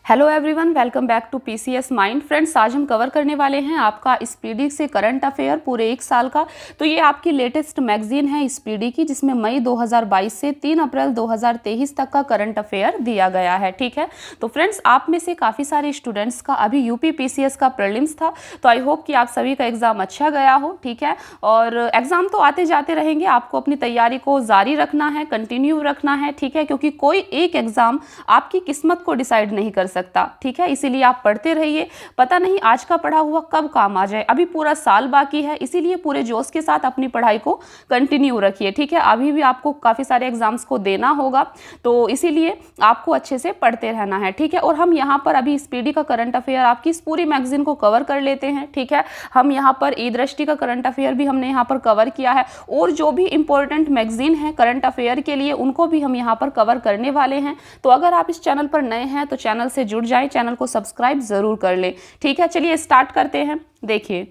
Hello everyone, welcome back to PCS mind. Friends, आज हम cover करने वाले हैं आपका स्पीडी से करंट अफेयर पूरे एक साल का। तो ये आपकी लेटेस्ट मैगजीन है स्पीडी की, जिसमें मई 2022 से 3 अप्रैल 2023 तक का करंट अफेयर दिया गया है। ठीक है, तो फ्रेंड्स, आप में से काफ़ी सारे स्टूडेंट्स का अभी यूपी पीसीएस का प्रीलिम्स था, तो आई होप कि आप सभी का एग्ज़ाम अच्छा गया हो। ठीक है, और एग्ज़ाम तो आते जाते रहेंगे, आपको अपनी तैयारी को जारी रखना है, कंटिन्यू रखना है। ठीक है, क्योंकि कोई एक एग्ज़ाम आपकी किस्मत को डिसाइड नहीं कर सकता। ठीक है, इसीलिए आप पढ़ते रहिए। पता नहीं आज का पढ़ा हुआ कब काम आ जाए, अभी पूरा साल बाकी है, इसीलिए पूरे जोश के साथ अपनी पढ़ाई को कंटिन्यू रखिए। ठीक है, अभी भी आपको काफ़ी सारे एग्जाम्स को देना होगा, तो इसीलिए आपको अच्छे से पढ़ते रहना है। ठीक है, और हम यहाँ पर अभी स्पीडी का करंट अफेयर आपकी इस पूरी मैगजीन को कवर कर लेते हैं। ठीक है, हम यहाँ पर ई दृष्टि का करंट अफेयर भी हमने यहाँ पर कवर किया है, और जो भी इंपॉर्टेंट मैगजीन है करंट अफेयर के लिए, उनको भी हम यहाँ पर कवर करने वाले हैं। तो अगर आप इस चैनल पर नए हैं तो चैनल से जुड़ जाएं, चैनल को सब्सक्राइब जरूर कर लें। ठीक है, चलिए स्टार्ट करते हैं। देखिए,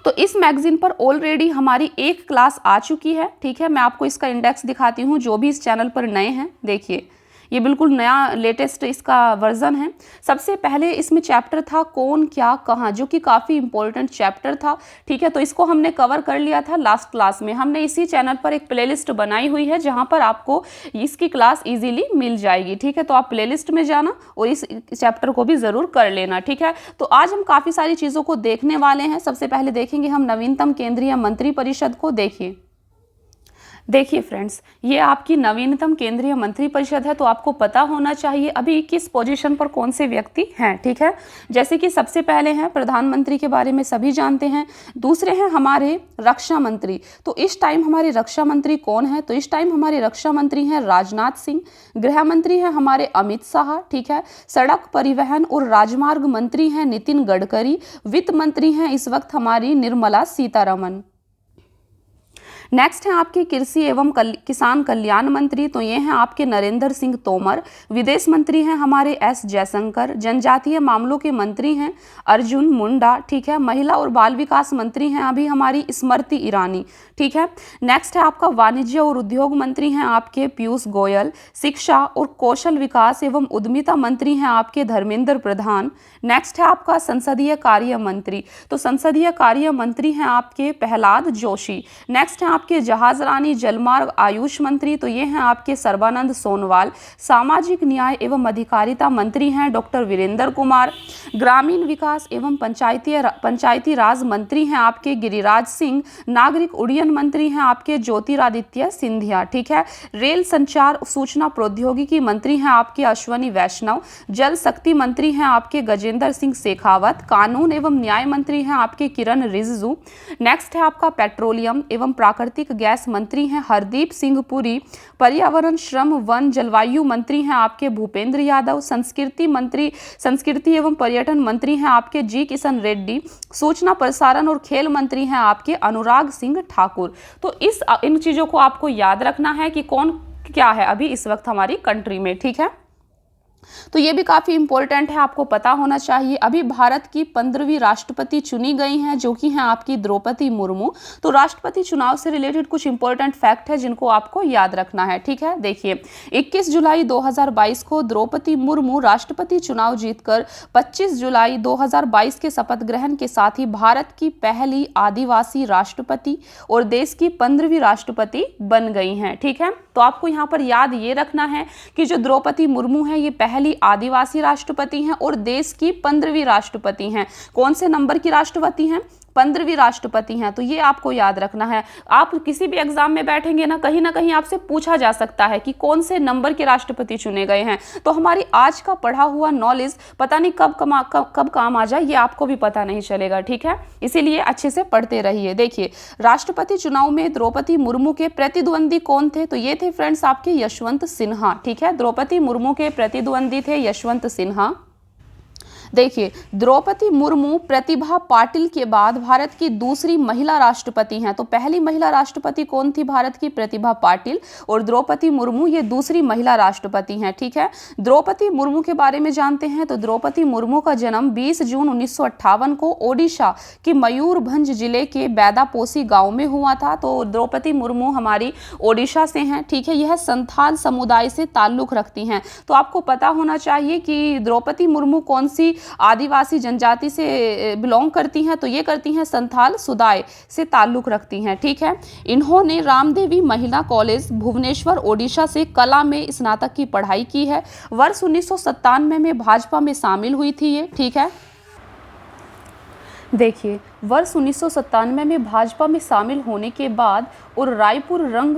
तो इस मैगजीन पर ऑलरेडी हमारी एक क्लास आ चुकी है। ठीक है, मैं आपको इसका इंडेक्स दिखाती हूँ। जो भी इस चैनल पर नए हैं, देखिए ये बिल्कुल नया लेटेस्ट इसका वर्जन है। सबसे पहले इसमें चैप्टर था कौन क्या कहाँ, जो कि काफ़ी इंपॉर्टेंट चैप्टर था। ठीक है, तो इसको हमने कवर कर लिया था लास्ट क्लास में। हमने इसी चैनल पर एक प्लेलिस्ट बनाई हुई है, जहाँ पर आपको इसकी क्लास इजीली मिल जाएगी। ठीक है, तो आप प्लेलिस्ट में जाना और इस चैप्टर को भी ज़रूर कर लेना। ठीक है, तो आज हम काफ़ी सारी चीज़ों को देखने वाले हैं। सबसे पहले देखेंगे हम नवीनतम केंद्रीय मंत्रिपरिषद को। देखिए फ्रेंड्स, ये आपकी नवीनतम केंद्रीय मंत्रिपरिषद है, तो आपको पता होना चाहिए अभी किस पोजीशन पर कौन से व्यक्ति हैं। ठीक है, जैसे कि सबसे पहले हैं प्रधानमंत्री, के बारे में सभी जानते हैं। दूसरे हैं हमारे रक्षा मंत्री। तो इस टाइम हमारे रक्षा मंत्री कौन है? तो इस टाइम हमारे रक्षा मंत्री हैं राजनाथ सिंह। गृह मंत्री हैं हमारे अमित शाह। ठीक है, सड़क परिवहन और राजमार्ग मंत्री हैं नितिन गडकरी। वित्त मंत्री हैं इस वक्त हमारी निर्मला सीतारमण। नेक्स्ट है आपके कृषि एवं किसान कल्याण मंत्री, तो ये हैं आपके नरेंद्र सिंह तोमर। विदेश मंत्री हैं हमारे एस जयशंकर। जनजातीय मामलों के मंत्री हैं अर्जुन मुंडा। ठीक है, महिला और बाल विकास मंत्री हैं अभी हमारी स्मृति ईरानी। ठीक है, नेक्स्ट है आपका वाणिज्य और उद्योग मंत्री हैं आपके पीयूष गोयल। शिक्षा और कौशल विकास एवं उद्यमिता मंत्री हैं आपके धर्मेंद्र प्रधान। नेक्स्ट है आपका संसदीय कार्य मंत्री, तो संसदीय कार्य मंत्री हैं आपके प्रहलाद जोशी। नेक्स्ट है आपके जहाज रानी जलमार्ग आयुष मंत्री, तो ये हैं आपके सर्बानंद सोनोवाल। सामाजिक न्याय एवं अधिकारिता मंत्री हैं डॉक्टर वीरेंद्र कुमार। ग्रामीण विकास एवं पंचायती राज मंत्री हैं आपके गिरिराज सिंह। नागरिक उड्डयन मंत्री हैं आपके ज्योतिरादित्य सिंधिया। ठीक है, रेल संचार सूचना प्रौद्योगिकी मंत्री हैं आपके अश्वनी वैष्णव। जल शक्ति मंत्री हैं आपके गजेंद्र सिंह शेखावत। कानून एवं न्याय मंत्री हैं आपके किरण रिजिजू। नेक्स्ट है आपका पेट्रोलियम एवं प्राकृतिक गैस मंत्री हैं हरदीप सिंह पुरी। पर्यावरण श्रम वन जलवायु मंत्री हैं आपके भूपेंद्र यादव। संस्कृति एवं पर्यटन मंत्री हैं आपके जी किशन रेड्डी। सूचना प्रसारण और खेल मंत्री हैं आपके अनुराग सिंह ठाकुर। तो इन चीजों को आपको याद रखना है कि कौन क्या है अभी इस वक्त हमारी कंट्री में। ठीक है, तो ये भी काफ़ी इंपॉर्टेंट है, आपको पता होना चाहिए। अभी भारत की 15वीं राष्ट्रपति चुनी गई हैं, जो कि हैं आपकी द्रौपदी मुर्मू। तो राष्ट्रपति चुनाव से रिलेटेड कुछ इंपॉर्टेंट फैक्ट है जिनको आपको याद रखना है। ठीक है, देखिए 21 जुलाई 2022 को द्रौपदी मुर्मू राष्ट्रपति चुनाव जीतकर 25 जुलाई 2022 के शपथ ग्रहण के साथ ही भारत की पहली आदिवासी राष्ट्रपति और देश की 15वीं राष्ट्रपति बन गई हैं। ठीक है, तो आपको यहाँ पर याद ये रखना है कि जो द्रौपदी मुर्मू है ये पहली आदिवासी राष्ट्रपति हैं और देश की 15वीं राष्ट्रपति हैं। कौन से नंबर की राष्ट्रपति हैं? 15वीं राष्ट्रपति हैं। तो ये आपको याद रखना है। आप किसी भी एग्जाम में बैठेंगे ना कहीं आपसे पूछा जा सकता है कि कौन से नंबर के राष्ट्रपति चुने गए हैं। तो हमारी आज का पढ़ा हुआ नॉलेज पता नहीं कब काम आ जाए, ये आपको भी पता नहीं चलेगा। ठीक है, इसीलिए अच्छे से पढ़ते रहिए। देखिए, राष्ट्रपति चुनाव में द्रौपदी मुर्मू के प्रतिद्वंदी कौन थे? तो ये थे फ्रेंड्स आपके यशवंत सिन्हा। ठीक है, द्रौपदी मुर्मू के प्रतिद्वंदी थे यशवंत सिन्हा। देखिए, द्रौपदी मुर्मू प्रतिभा पाटिल के बाद भारत की दूसरी महिला राष्ट्रपति हैं। तो पहली महिला राष्ट्रपति कौन थी भारत की? प्रतिभा पाटिल, और द्रौपदी मुर्मू ये दूसरी महिला राष्ट्रपति हैं। ठीक है, द्रौपदी मुर्मू के बारे में जानते हैं। तो द्रौपदी मुर्मू का जन्म 20 जून 1958 को ओडिशा के मयूरभंज जिले के बैदापोसी गांव में हुआ था। तो द्रौपदी मुर्मू हमारी ओडिशा से हैं। ठीक है, यह संथाल समुदाय से ताल्लुक रखती हैं। तो आपको पता होना चाहिए कि द्रौपदी मुर्मू कौन सी आदिवासी जनजाति से बिलोंग करती हैं। तो ये करती हैं संथाल समुदाय से ताल्लुक रखती हैं। ठीक है, इन्होंने रामदेवी महिला कॉलेज भुवनेश्वर ओडिशा से कला में स्नातक की पढ़ाई की है। वर्ष 1997 में भाजपा में शामिल हुई थी ये। ठीक है, देखिए, वर्ष 1997 में भाजपा में शामिल होने के बाद और रायपुर रंग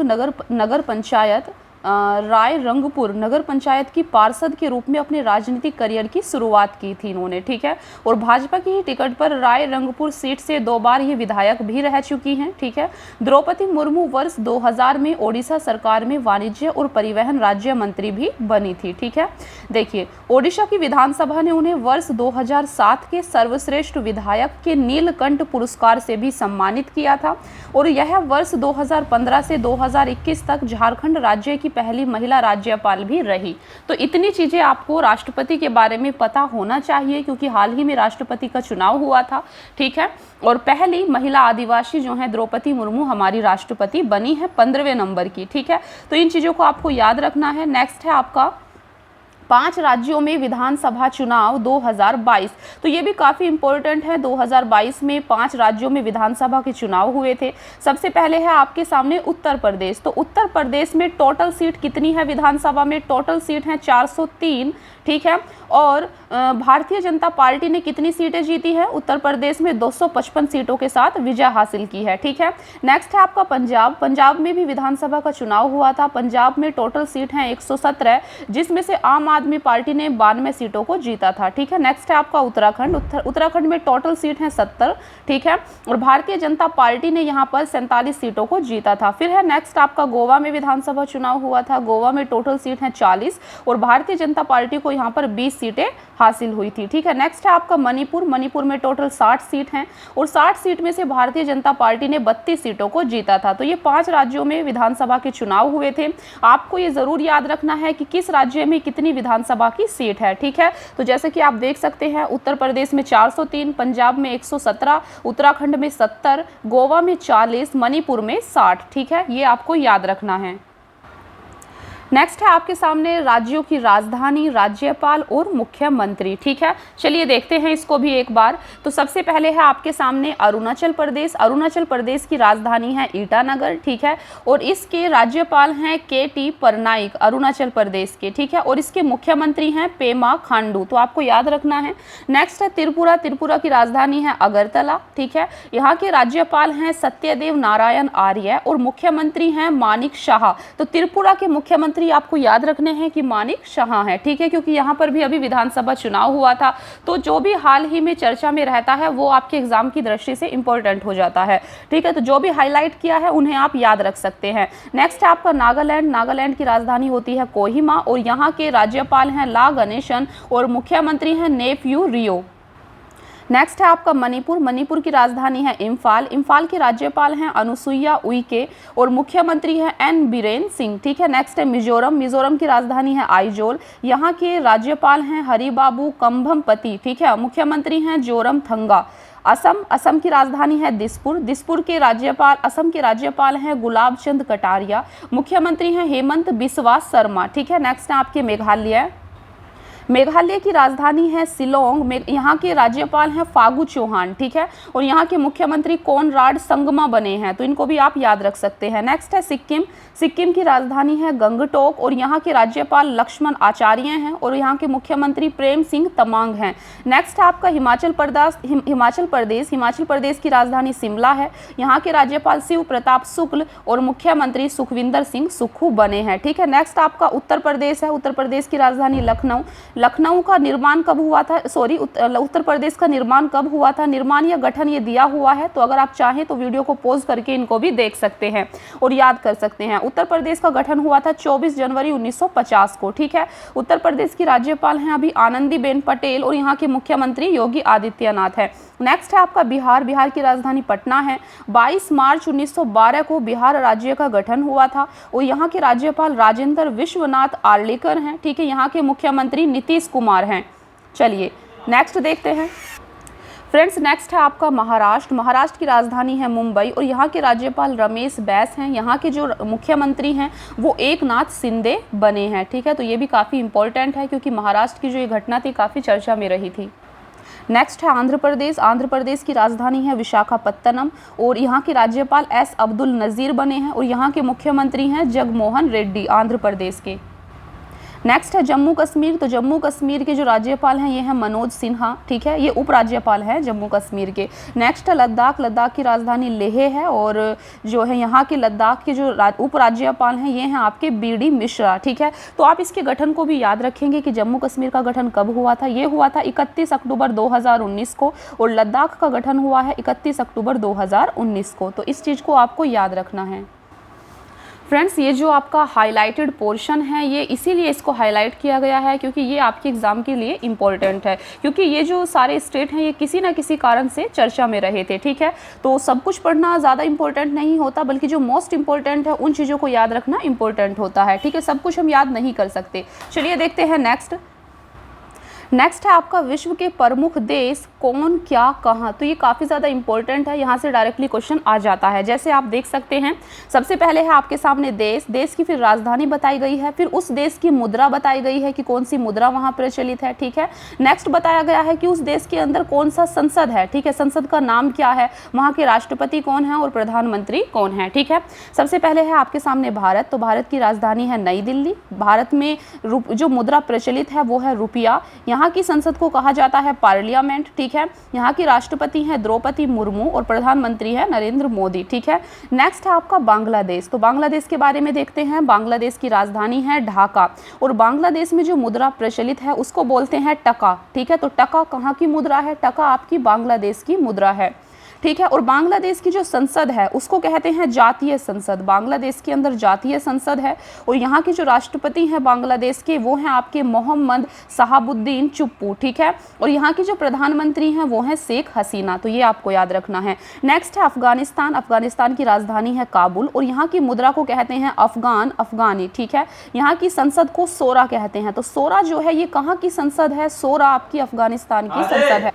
नगर पंचायत राय रंगपुर नगर पंचायत की पार्षद के रूप में अपने राजनीतिक करियर की शुरुआत की थी इन्होंने। ठीक है, और भाजपा की ही टिकट पर राय रंगपुर सीट से 2 बार ये विधायक भी रह चुकी हैं। ठीक है, द्रौपदी मुर्मू वर्ष 2000 में ओडिशा सरकार में वाणिज्य और परिवहन राज्य मंत्री भी बनी थी। ठीक है, देखिए, ओडिशा की विधानसभा ने उन्हें वर्ष 2007 के सर्वश्रेष्ठ विधायक के नीलकंठ पुरस्कार से भी सम्मानित किया था, और यह वर्ष 2015 से 2021 तक झारखंड राज्य की पहली महिला राज्यपाल भी रही। तो इतनी चीजें आपको राष्ट्रपति के बारे में पता होना चाहिए, क्योंकि हाल ही में राष्ट्रपति का चुनाव हुआ था। ठीक है, और पहली महिला आदिवासी जो है द्रौपदी मुर्मू हमारी राष्ट्रपति बनी है 15वें नंबर की। ठीक है, तो इन चीजों को आपको याद रखना है। नेक्स्ट है आपका 5 राज्यों में विधानसभा चुनाव 2022। तो ये भी काफ़ी इंपॉर्टेंट है। 2022 में 5 राज्यों में विधानसभा के चुनाव हुए थे। सबसे पहले है आपके सामने उत्तर प्रदेश। तो उत्तर प्रदेश में टोटल सीट कितनी है विधानसभा में? टोटल सीट है 403। ठीक है, और भारतीय जनता पार्टी ने कितनी सीटें जीती है उत्तर प्रदेश में? 255 सीटों के साथ विजय हासिल की है। ठीक है, नेक्स्ट है आपका पंजाब। पंजाब में भी विधानसभा का चुनाव हुआ था। पंजाब में टोटल सीट है 117, जिसमें से आम आदमी पार्टी ने 92 सीटों को जीता था। ठीक है, नेक्स्ट है आपका उत्तराखंड। उत्तराखंड में टोटल सीट है 70। ठीक है, और भारतीय जनता पार्टी ने यहाँ पर 47 सीटों को जीता था। फिर है नेक्स्ट आपका गोवा में विधानसभा चुनाव हुआ था। गोवा में टोटल सीट है 40, और भारतीय जनता पार्टी को यहाँ पर 20 सीटें हासिल हुई थी। ठीक है, नेक्स्ट है आपका मणिपुर। मणिपुर में टोटल 60 सीट हैं, और 60 सीट में से भारतीय जनता पार्टी ने 32 सीटों को जीता था। तो ये 5 राज्यों में विधानसभा के चुनाव हुए थे। आपको ये जरूर याद रखना है कि किस राज्य में कितनी विधानसभा की सीट है। ठीक है, तो जैसे कि आप देख सकते हैं उत्तर प्रदेश में 403, पंजाब में 117, उत्तराखंड में 70, गोवा में 40, मणिपुर में 60। ठीक है, ये आपको याद रखना है। नेक्स्ट है आपके सामने राज्यों की राजधानी, राज्यपाल और मुख्यमंत्री। ठीक है, चलिए देखते हैं इसको भी एक बार। तो सबसे पहले है आपके सामने अरुणाचल प्रदेश। अरुणाचल प्रदेश की राजधानी है ईटानगर। ठीक है, और इसके राज्यपाल हैं KT परनाइक अरुणाचल प्रदेश के। ठीक है, और इसके मुख्यमंत्री हैं पेमा खांडू। तो आपको याद रखना है। नेक्स्ट है त्रिपुरा। त्रिपुरा की राजधानी है अगरतला। ठीक है, यहाँ के राज्यपाल हैं सत्यदेव नारायण आर्य, और मुख्यमंत्री हैं मानिक शाह। तो त्रिपुरा के मुख्यमंत्री आपको याद रखने हैं कि मानिक शाह है। ठीक है, क्योंकि यहाँ पर भी अभी विधानसभा चुनाव हुआ था। तो जो भी हाल ही में चर्चा में रहता है वो आपके एग्जाम की दृष्टि से इंपॉर्टेंट हो जाता है। ठीक है, तो जो भी हाईलाइट किया है उन्हें आप याद रख सकते हैं। नेक्स्ट है आपका नागालैंड। नागालैंड की राजधानी होती है कोहिमा, और यहाँ के राज्यपाल हैं ला गणेशन, और मुख्यमंत्री हैं नेफ्यू रियो। नेक्स्ट है आपका मणिपुर। मणिपुर की राजधानी है इम्फाल। इम्फाल के राज्यपाल हैं अनुसुईया उइके, और मुख्यमंत्री हैं एन बीरेन सिंह। ठीक है, नेक्स्ट है मिजोरम। मिजोरम की राजधानी है आइजोल। यहाँ के राज्यपाल हैं हरिबाबू कंभमपति। ठीक है, मुख्यमंत्री हैं जोरम थंगा। असम। असम की राजधानी है दिसपुर। दिसपुर के राज्यपाल असम के राज्यपाल हैं गुलाब चंद कटारिया। मुख्यमंत्री हैं हेमंत बिस्वा शर्मा। ठीक है, नेक्स्ट है आपके मेघालय। मेघालय की राजधानी है शिलोंग। यहाँ के राज्यपाल हैं फागू चौहान। ठीक है, और यहाँ के मुख्यमंत्री कोनराड संगमा बने हैं। तो इनको भी आप याद रख सकते हैं। नेक्स्ट है सिक्किम। सिक्किम की राजधानी है गंगटोक, और यहाँ के राज्यपाल लक्ष्मण आचार्य हैं, और यहाँ के मुख्यमंत्री प्रेम सिंह तमांग हैं। नेक्स्ट है आपका हिमाचल प्रदेश। हिमाचल प्रदेश की राजधानी शिमला है। यहाँ के राज्यपाल शिव प्रताप शुक्ल, और मुख्यमंत्री सुखविंदर सिंह सुक्खू बने हैं। ठीक है, नेक्स्ट आपका उत्तर प्रदेश है। उत्तर प्रदेश की राजधानी लखनऊ। लखनऊ का निर्माण कब हुआ था, सॉरी उत्तर प्रदेश का निर्माण कब हुआ था, निर्माण या गठन ये दिया हुआ है, तो अगर आप चाहें तो वीडियो को पॉज करके इनको भी देख सकते हैं और याद कर सकते हैं। उत्तर प्रदेश का गठन हुआ था 24 जनवरी 1950 को, ठीक है। उत्तर प्रदेश की राज्यपाल हैं अभी आनंदीबेन पटेल और यहाँ के मुख्यमंत्री योगी आदित्यनाथ है। नेक्स्ट है आपका बिहार, बिहार की राजधानी पटना है। 22 मार्च 1912 को बिहार राज्य का गठन हुआ था और यहाँ के राज्यपाल राजेंद्र विश्वनाथ आर्लेकर हैं, ठीक है। यहाँ के मुख्यमंत्री नीतीश कुमार हैं। चलिए नेक्स्ट देखते हैं फ्रेंड्स। नेक्स्ट है आपका महाराष्ट्र, महाराष्ट्र की राजधानी है मुंबई और यहाँ के राज्यपाल रमेश बैस हैं। यहाँ के जो मुख्यमंत्री हैं वो एकनाथ शिंदे बने हैं, ठीक है। तो ये भी काफ़ी इंपॉर्टेंट है क्योंकि महाराष्ट्र की जो ये घटना थी काफ़ी चर्चा में रही थी। नेक्स्ट है आंध्र प्रदेश, आंध्र प्रदेश की राजधानी है विशाखापत्तनम और यहाँ के राज्यपाल एस अब्दुल नज़ीर बने हैं और यहाँ के मुख्यमंत्री हैं जगमोहन रेड्डी आंध्र प्रदेश के। नेक्स्ट है जम्मू कश्मीर, तो जम्मू कश्मीर के जो राज्यपाल हैं ये हैं मनोज सिन्हा, ठीक है। ये उपराज्यपाल हैं जम्मू कश्मीर के। नेक्स्ट है लद्दाख, लद्दाख की राजधानी लेह है और जो है यहाँ के लद्दाख के जो उपराज्यपाल हैं ये हैं आपके बीडी मिश्रा, ठीक है। तो आप इसके गठन को भी याद रखेंगे कि जम्मू कश्मीर का गठन कब हुआ था, ये हुआ था 31 अक्टूबर 2019 को और लद्दाख का गठन हुआ है 31 अक्टूबर 2019 को। तो इस चीज़ को आपको याद रखना है। फ्रेंड्स ये जो आपका हाईलाइटेड पोर्शन है ये इसीलिए इसको हाईलाइट किया गया है क्योंकि ये आपके एग्ज़ाम के लिए इम्पॉर्टेंट है, क्योंकि ये जो सारे स्टेट हैं ये किसी ना किसी कारण से चर्चा में रहे थे, ठीक है। तो सब कुछ पढ़ना ज़्यादा इंपॉर्टेंट नहीं होता, बल्कि जो मोस्ट इंपॉर्टेंट है उन चीज़ों को याद रखना इंपॉर्टेंट होता है, ठीक है। सब कुछ हम याद नहीं कर सकते। चलिए देखते हैं नेक्स्ट। नेक्स्ट है आपका विश्व के प्रमुख देश कौन क्या कहाँ, तो ये काफ़ी ज़्यादा इंपॉर्टेंट है, यहाँ से डायरेक्टली क्वेश्चन आ जाता है। जैसे आप देख सकते हैं सबसे पहले है आपके सामने देश, देश की फिर राजधानी बताई गई है, फिर उस देश की मुद्रा बताई गई है कि कौन सी मुद्रा वहाँ प्रचलित है, ठीक है। नेक्स्ट बताया गया है कि उस देश के अंदर कौन सा संसद है, ठीक है, संसद का नाम क्या है, वहाँ के राष्ट्रपति कौन है और प्रधानमंत्री कौन है, ठीक है। सबसे पहले है आपके सामने भारत, तो भारत की राजधानी है नई दिल्ली। भारत में जो मुद्रा प्रचलित है वो है रुपया। यहाँ की संसद को कहा जाता है पार्लियामेंट, ठीक है। यहाँ की राष्ट्रपति हैं द्रौपदी मुर्मू और प्रधानमंत्री है नरेंद्र मोदी, ठीक है। नेक्स्ट है आपका बांग्लादेश, तो बांग्लादेश के बारे में देखते हैं। बांग्लादेश की राजधानी है ढाका और बांग्लादेश में जो मुद्रा प्रचलित है उसको बोलते हैं टका, ठीक है। तो टका कहाँ की मुद्रा है, टका आपकी बांग्लादेश की मुद्रा है, ठीक है। और बांग्लादेश की जो संसद है उसको कहते हैं जातीय संसद। बांग्लादेश के अंदर जातीय संसद है और यहाँ के जो राष्ट्रपति हैं बांग्लादेश के वो हैं आपके मोहम्मद शहाबुद्दीन चुप्पू, ठीक है। और यहाँ की जो प्रधानमंत्री हैं वो हैं शेख हसीना, तो ये आपको याद रखना है। नेक्स्ट है अफगानिस्तान, अफगानिस्तान की राजधानी है काबुल और यहाँ की मुद्रा को कहते हैं अफगानी, ठीक है। यहाँ की संसद को सोरा कहते हैं। तो सोरा जो है ये कहाँ की संसद है, सोरा आपकी अफगानिस्तान की संसद है।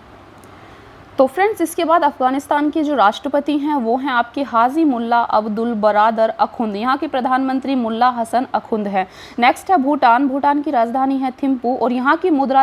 तो फ्रेंड्स इसके बाद अफगानिस्तान के जो राष्ट्रपति हैं वो हैं आपके हाजी मुल्ला अब्दुल बरादर अखुंद। यहाँ के प्रधानमंत्री मुल्ला हसन अखुंद है। नेक्स्ट है भूटान, भूटान की राजधानी है थिम्पू और यहाँ की मुद्रा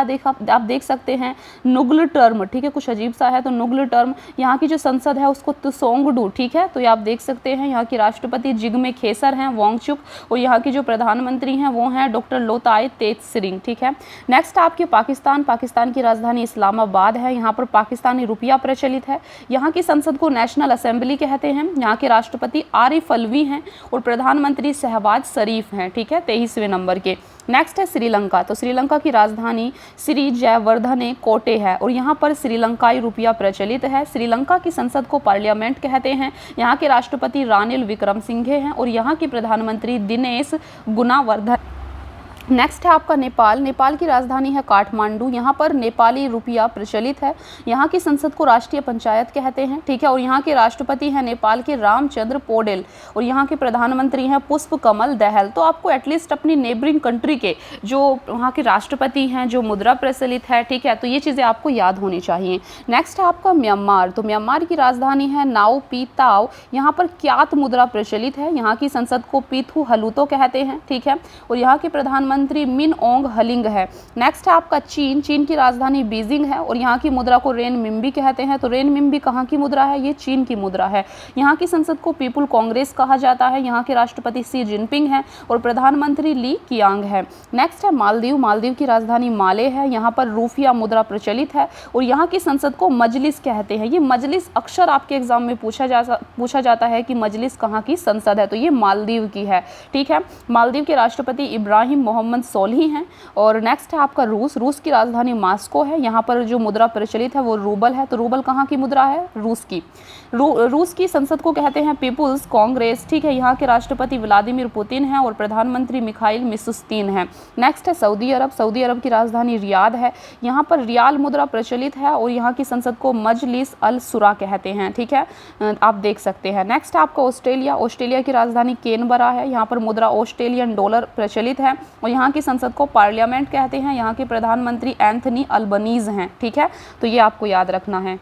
आप देख सकते हैं नुग्ल टर्म, ठीक है। कुछ अजीब सा है तो नुग्ल टर्म। यहाँ की जो संसद है उसको त्सोंगडू, ठीक है। तो ये आप देख सकते हैं यहाँ के राष्ट्रपति जिग्मे खेसर हैं वांगचुक और यहाँ के जो प्रधानमंत्री हैं वो हैं डॉक्टर लोताय तेजसिरिंग, ठीक है। नेक्स्ट आपके पाकिस्तान, पाकिस्तान की राजधानी इस्लामाबाद है। यहाँ पर पाकिस्तानी रुपया प्रचलित है। यहाँ की संसद को नेशनल असेंबली कहते हैं। यहाँ के राष्ट्रपति आरिफ अलवी हैं और प्रधानमंत्री शहबाज शरीफ हैं, ठीक है, 23वें नंबर के। नेक्स्ट है श्रीलंका, तो श्रीलंका की राजधानी श्री जयवर्धने कोटे है और यहाँ पर श्रीलंकाई रुपया प्रचलित है। श्रीलंका की संसद को पार्लियामेंट कहते हैं। यहाँ के राष्ट्रपति रानिल विक्रमसिंघे हैं और यहाँ के प्रधानमंत्री दिनेश गुणावर्धन। नेक्स्ट है आपका नेपाल, नेपाल की राजधानी है काठमांडू। यहाँ पर नेपाली रुपया प्रचलित है। यहाँ की संसद को राष्ट्रीय पंचायत कहते हैं, ठीक है। और यहाँ के राष्ट्रपति हैं नेपाल के रामचंद्र पौडेल और यहाँ के प्रधानमंत्री हैं पुष्प कमल दहल। तो आपको एटलीस्ट अपनी नेबरिंग कंट्री के जो वहाँ के राष्ट्रपति हैं, जो मुद्रा प्रचलित है, ठीक है, तो ये चीज़ें आपको याद होनी चाहिए। नेक्स्ट है आपका म्यांमार, तो म्यांमार की राजधानी है नाओ पी ताओ। यहाँ पर क्यात मुद्रा प्रचलित है। यहाँ की संसद को पीथू हलूतो कहते हैं, ठीक है। और यहाँ के प्रधानमंत्री मिन ओंग हलिंग है। नेक्स्ट है आपका चीन, चीन की राजधानी बीजिंग है और यहाँ की मुद्रा को रेन मिम्बी कहते हैं। तो रेन मिम्बी कहाँ की मुद्रा है, ये चीन की मुद्रा है। यहाँ की संसद को पीपुल कांग्रेस कहा जाता है। यहाँ के राष्ट्रपति शी जिनपिंग हैं और प्रधानमंत्री ली कियांग है। नेक्स्ट है मालदीव, मालदीव की राजधानी माले है। यहाँ पर रूफिया मुद्रा प्रचलित है और यहाँ की संसद को मजलिस कहते हैं। ये मजलिस अक्सर आपके एग्जाम में पूछा जाता है कि मजलिस कहाँ की संसद है, तो ये मालदीव की है, ठीक है। मालदीव के राष्ट्रपति इब्राहिम मोहम्मद मोहम्मद सोल्ही हैं। और नेक्स्ट है आपका रूस की राजधानी मॉस्को है। यहाँ पर जो मुद्रा प्रचलित है वो रूबल है। तो रूबल कहाँ की मुद्रा है? रूस की। रूस की संसद को कहते हैं पीपुल्स कांग्रेस, ठीक है। यहाँ के राष्ट्रपति व्लादिमीर पुतिन हैं और प्रधानमंत्री मिखाइल मिशुस्तिन हैं। नेक्स्ट है सऊदी अरब की राजधानी रियाद है। यहाँ पर रियाल मुद्रा प्रचलित है और यहाँ की संसद को मजलिस अल शुरा कहते हैं, ठीक है, आप देख सकते हैं। नेक्स्ट आपका ऑस्ट्रेलिया की राजधानी कैनबरा है। यहाँ पर मुद्रा ऑस्ट्रेलियन डॉलर प्रचलित है और यहाँ की संसद को पार्लियामेंट कहते हैं। यहाँ के प्रधानमंत्री एंथनी अल्बनीज हैं, ठीक है, तो ये आपको याद रखना है।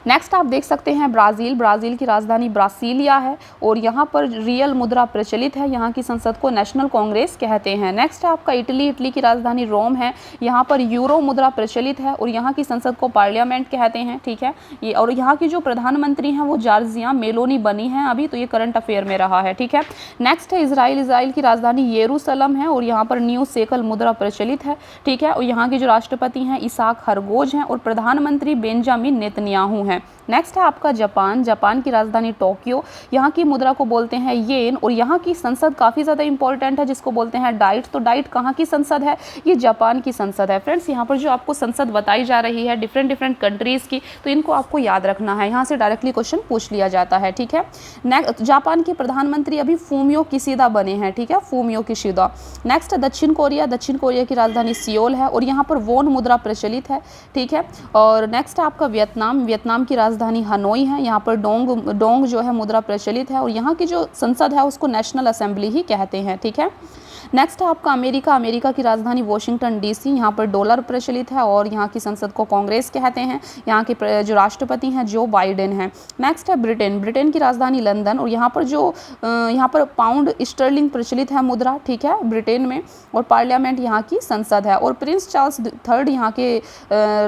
नेक्स्ट आप देख सकते हैं ब्राज़ील की राजधानी ब्रासीलिया है और यहाँ पर रियल मुद्रा प्रचलित है। यहाँ की संसद को नेशनल कांग्रेस कहते हैं। नेक्स्ट है आपका इटली की राजधानी रोम है। यहाँ पर यूरो मुद्रा प्रचलित है और यहाँ की संसद को पार्लियामेंट कहते हैं, ठीक है। ये और यहाँ की जो प्रधानमंत्री हैं वो जॉर्जिया मेलोनी बनी हैं अभी, तो ये करंट अफेयर में रहा है, ठीक है। नेक्स्ट है इजराइल की राजधानी यरूशलेम है और यहाँ पर न्यू शेकल मुद्रा प्रचलित है, ठीक है। और यहाँ के जो राष्ट्रपति हैं इसाक हरगोज हैं और प्रधानमंत्री बेंजामिन नेतन्याहू हैं। नेक्स्ट है आपका जापान की राजधानी टोक्यो। यहाँ की मुद्रा को बोलते हैं येन और यहाँ की संसद काफ़ी ज़्यादा इंपॉर्टेंट है जिसको बोलते हैं डाइट। तो डाइट कहाँ की संसद है? ये जापान की संसद है। फ्रेंड्स, यहाँ पर जो आपको संसद बताई जा रही है डिफरेंट कंट्रीज़ की, तो इनको आपको याद रखना है। यहाँ से डायरेक्टली क्वेश्चन पूछ लिया जाता है, ठीक है। नेक्स्ट जापान के प्रधानमंत्री अभी फूमियो किशिदा बने हैं, ठीक है, फूमियो किशिदा। नेक्स्ट दक्षिण कोरिया की राजधानी सियोल है और यहाँ पर वोन मुद्रा प्रचलित है, ठीक है। और नेक्स्ट आपका वियतनाम की राजधानी हनोई है। यहाँ पर डोंग जो है मुद्रा प्रचलित है और यहाँ की जो संसद है उसको नेशनल असेंबली ही कहते हैं, ठीक है। नेक्स्ट है आपका अमेरिका की राजधानी वॉशिंगटन डीसी। यहाँ पर डॉलर प्रचलित है और यहाँ की संसद को कांग्रेस कहते हैं। यहाँ के जो राष्ट्रपति हैं जो बाइडेन हैं। नेक्स्ट है ब्रिटेन की राजधानी लंदन और यहाँ पर पाउंड स्टर्लिंग प्रचलित है मुद्रा, ठीक है, ब्रिटेन में। और पार्लियामेंट यहाँ की संसद है और प्रिंस चार्ल्स III यहाँ के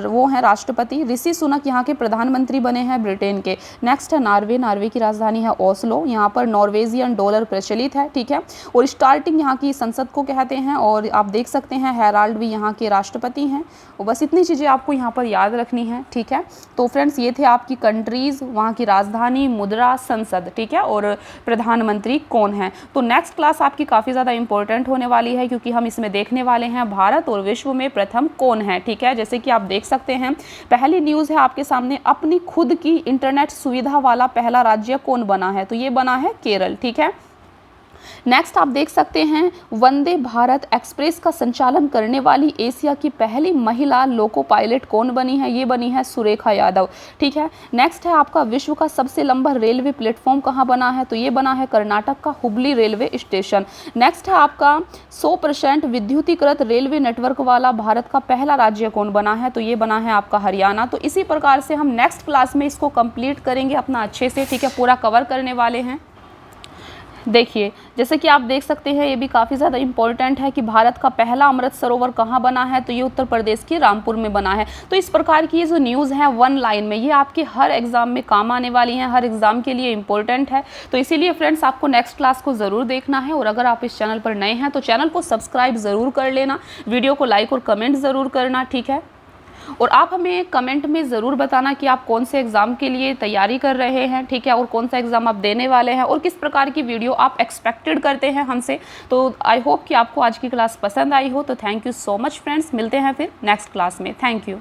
वो हैं राष्ट्रपति। ऋषि सुनक यहाँ के प्रधानमंत्री बने हैं ब्रिटेन के। नेक्स्ट है नॉर्वे की राजधानी है ओस्लो। यहाँ पर नॉर्वेजियन डॉलर प्रचलित है, ठीक है। और स्टार्टिंग यहाँ की संसद को कहते हैं और आप देख सकते हैं हेराल्ड भी यहाँ के राष्ट्रपति हैं। और बस इतनी चीज़ें आपको यहाँ पर याद रखनी है, ठीक है। तो फ्रेंड्स, ये थे आपकी कंट्रीज़, वहाँ की राजधानी, मुद्रा, संसद, ठीक है, और प्रधानमंत्री कौन है। तो नेक्स्ट क्लास आपकी काफ़ी ज़्यादा इंपॉर्टेंट होने वाली है क्योंकि हम इसमें देखने वाले हैं भारत और विश्व में प्रथम कौन है, ठीक है। जैसे कि आप देख सकते हैं पहली न्यूज़ है आपके सामने, अपनी खुद की इंटरनेट सुविधा वाला पहला राज्य कौन बना है? तो ये बना है केरल, ठीक है। नेक्स्ट आप देख सकते हैं वंदे भारत एक्सप्रेस का संचालन करने वाली एशिया की पहली महिला लोको पायलट कौन बनी है? ये बनी है सुरेखा यादव, ठीक है। नेक्स्ट है आपका विश्व का सबसे लंबा रेलवे प्लेटफॉर्म कहाँ बना है? तो ये बना है कर्नाटक का हुबली रेलवे स्टेशन। नेक्स्ट है आपका 100% विद्युतीकृत रेलवे नेटवर्क वाला भारत का पहला राज्य कौन बना है? तो ये बना है आपका हरियाणा। तो इसी प्रकार से हम नेक्स्ट क्लास में इसको कंप्लीट करेंगे अपना अच्छे से, ठीक है, पूरा कवर करने वाले हैं। देखिए, जैसे कि आप देख सकते हैं ये भी काफ़ी ज़्यादा इंपॉर्टेंट है कि भारत का पहला अमृत सरोवर कहाँ बना है? तो ये उत्तर प्रदेश के रामपुर में बना है। तो इस प्रकार की ये जो न्यूज़ है वन लाइन में, ये आपके हर एग्ज़ाम में काम आने वाली हैं, हर एग्ज़ाम के लिए इंपॉर्टेंट है। तो इसीलिए फ्रेंड्स आपको नेक्स्ट क्लास को ज़रूर देखना है और अगर आप इस चैनल पर नए हैं तो चैनल को सब्सक्राइब ज़रूर कर लेना, वीडियो को लाइक और कमेंट ज़रूर करना, ठीक है। और आप हमें कमेंट में ज़रूर बताना कि आप कौन से एग्ज़ाम के लिए तैयारी कर रहे हैं, ठीक है, और कौन सा एग्ज़ाम आप देने वाले हैं और किस प्रकार की वीडियो आप एक्सपेक्टेड करते हैं हमसे। तो आई होप कि आपको आज की क्लास पसंद आई हो। तो thank you so much friends, मिलते हैं फिर नेक्स्ट क्लास में। Thank you.